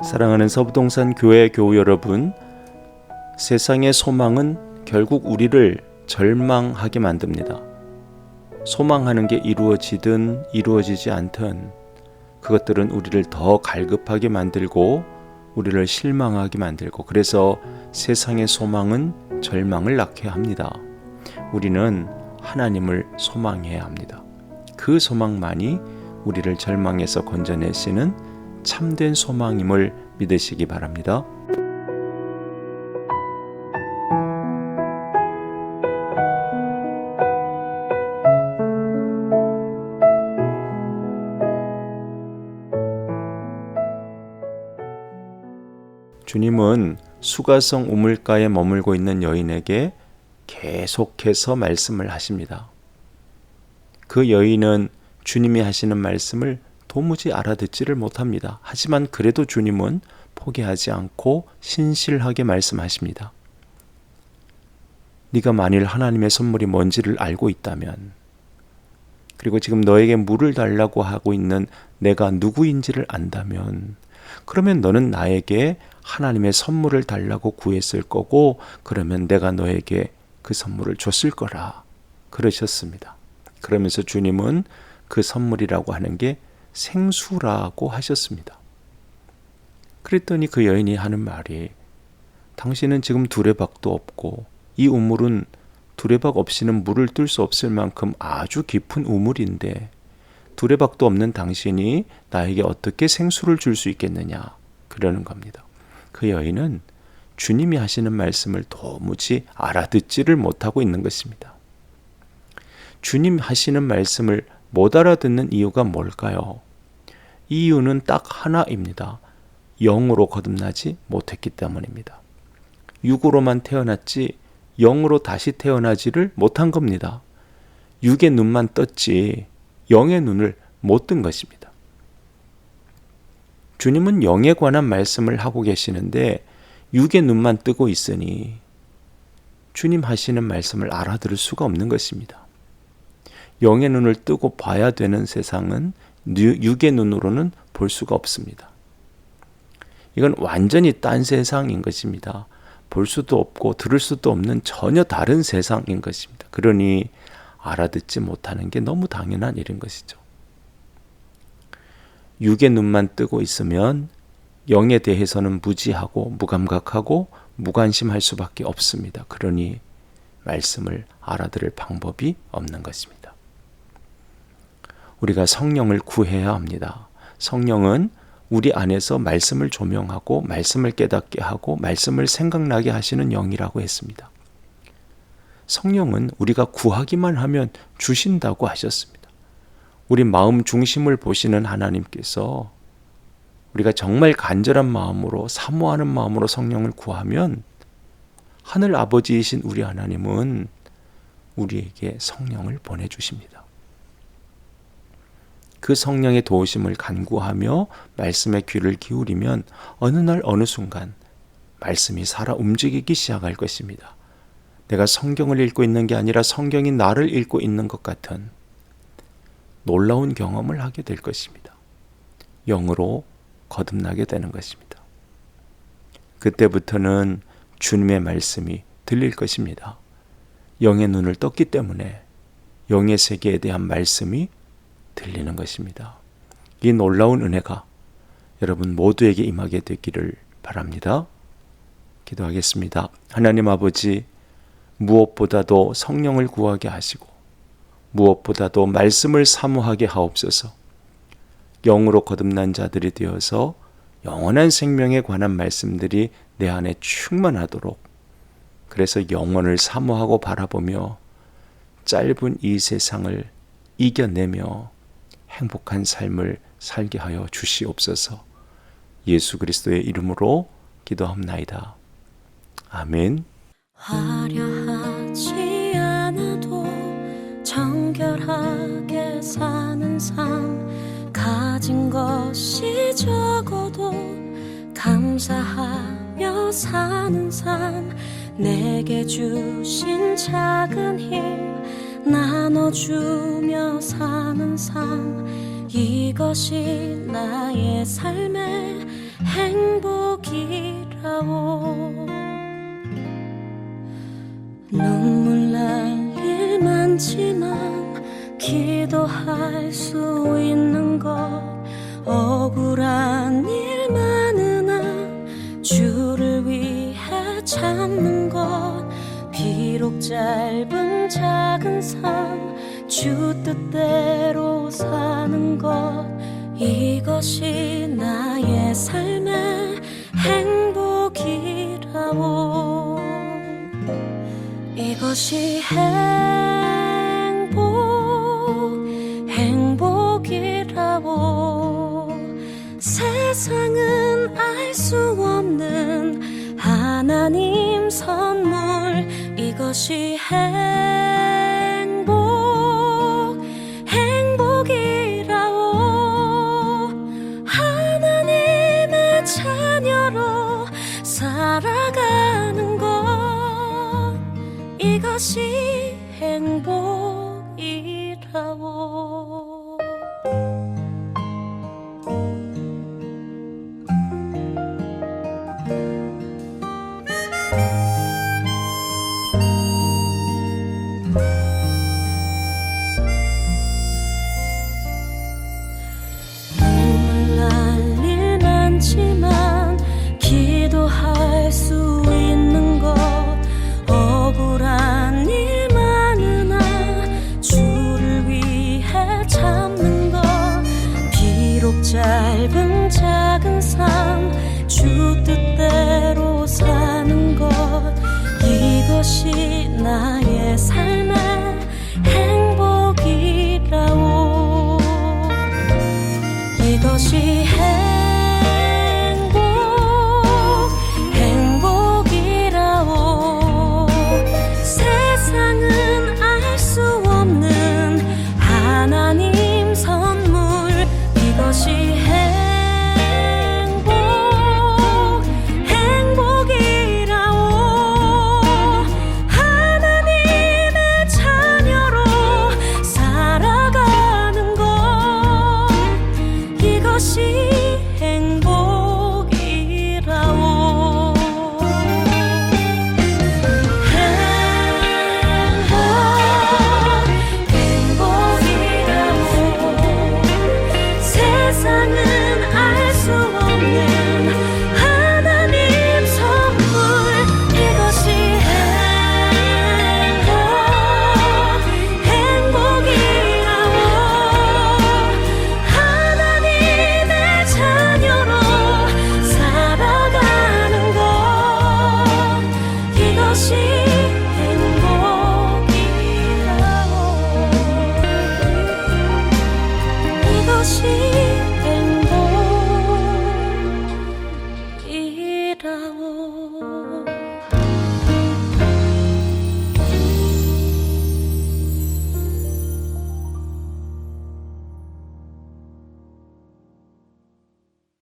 사랑하는 서부동산 교회 교우 여러분, 세상의 소망은 결국 우리를 절망하게 만듭니다. 소망하는 게 이루어지든 이루어지지 않든 그것들은 우리를 더 갈급하게 만들고 우리를 실망하게 만들고, 그래서 세상의 소망은 절망을 낳게 합니다. 우리는 하나님을 소망해야 합니다. 그 소망만이 우리를 절망에서 건져내시는 참된 소망임을 믿으시기 바랍니다. 주님은 수가성 우물가에 머물고 있는 여인에게 계속해서 말씀을 하십니다. 그 여인은 주님이 하시는 말씀을 도무지 알아듣지를 못합니다. 하지만 그래도 주님은 포기하지 않고 신실하게 말씀하십니다. 네가 만일 하나님의 선물이 뭔지를 알고 있다면, 그리고 지금 너에게 물을 달라고 하고 있는 내가 누구인지를 안다면, 그러면 너는 나에게 하나님의 선물을 달라고 구했을 거고, 그러면 내가 너에게 그 선물을 줬을 거라 그러셨습니다. 그러면서 주님은 그 선물이라고 하는 게 생수라고 하셨습니다. 그랬더니 그 여인이 하는 말이, 당신은 지금 두레박도 없고 이 우물은 두레박 없이는 물을 뜰 수 없을 만큼 아주 깊은 우물인데 두레박도 없는 당신이 나에게 어떻게 생수를 줄 수 있겠느냐 그러는 겁니다. 그 여인은 주님이 하시는 말씀을 도무지 알아듣지를 못하고 있는 것입니다. 주님 하시는 말씀을 못 알아듣는 이유가 뭘까요? 이유는 딱 하나입니다. 영으로 거듭나지 못했기 때문입니다. 육으로만 태어났지 영으로 다시 태어나지를 못한 겁니다. 육의 눈만 떴지 영의 눈을 못 뜬 것입니다. 주님은 영에 관한 말씀을 하고 계시는데 육의 눈만 뜨고 있으니 주님 하시는 말씀을 알아들을 수가 없는 것입니다. 영의 눈을 뜨고 봐야 되는 세상은 육의 눈으로는 볼 수가 없습니다. 이건 완전히 딴 세상인 것입니다. 볼 수도 없고 들을 수도 없는 전혀 다른 세상인 것입니다. 그러니 알아듣지 못하는 게 너무 당연한 일인 것이죠. 육의 눈만 뜨고 있으면 영에 대해서는 무지하고 무감각하고 무관심할 수밖에 없습니다. 그러니 말씀을 알아들을 방법이 없는 것입니다. 우리가 성령을 구해야 합니다. 성령은 우리 안에서 말씀을 조명하고 말씀을 깨닫게 하고 말씀을 생각나게 하시는 영이라고 했습니다. 성령은 우리가 구하기만 하면 주신다고 하셨습니다. 우리 마음 중심을 보시는 하나님께서 우리가 정말 간절한 마음으로 사모하는 마음으로 성령을 구하면 하늘 아버지이신 우리 하나님은 우리에게 성령을 보내주십니다. 그 성령의 도우심을 간구하며 말씀에 귀를 기울이면 어느 날 어느 순간 말씀이 살아 움직이기 시작할 것입니다. 내가 성경을 읽고 있는 게 아니라 성경이 나를 읽고 있는 것 같은 놀라운 경험을 하게 될 것입니다. 영으로 거듭나게 되는 것입니다. 그때부터는 주님의 말씀이 들릴 것입니다. 영의 눈을 떴기 때문에 영의 세계에 대한 말씀이 들리는 것입니다. 이 놀라운 은혜가 여러분 모두에게 임하게 되기를 바랍니다. 기도하겠습니다. 하나님 아버지, 무엇보다도 성령을 구하게 하시고 무엇보다도 말씀을 사모하게 하옵소서. 영으로 거듭난 자들이 되어서 영원한 생명에 관한 말씀들이 내 안에 충만하도록, 그래서 영원을 사모하고 바라보며 짧은 이 세상을 이겨내며 행복한 삶을 살게 하여 주시옵소서. 예수 그리스도의 이름으로 기도합나이다. 아멘. 화려하지 않아도 정결하게 사는 삶, 가진 것이 적어도 감사하며 사는 삶, 내게 주신 작은 힘 나눠주며 사는 삶, 이것이 나의 삶의 행복이라오. 눈물 날 일 많지만 기도할 수 있는 것, 억울한 일 많으나 주를 위해 참는 것, 비록 짧은 작은 삶 주 뜻대로 사는 것, 이것이 나의 삶의 행복이라오. 이것이 행복이라오. 세상은 알 수 없는 하나님 선물, 이것이 행복이라오. 하나님의 자녀로 살아가는 것, 이것이 행복이라오. 눈물 날 일 많지만 기도할 수 있는 것, 억울한 일 많으나 주를 위해 참는 것, 비록 짧은 작은 삶 주 뜻대로 사는 것, 이것이 나의 삶의 행복이라오. 이것이 행복이라오. 세상은 알 수 없는 하나님 선물, 이것이 행복이라오. 하나님의 자녀로 살아가는 것, 이것이 행복이라오. 행복이라오. 세상은 알 수 없는 하나님 선물, 이것이 행복이라오. 하나님의 자녀로 살아가는 것, 이것이 행복이라오. 이것이 행복이라오.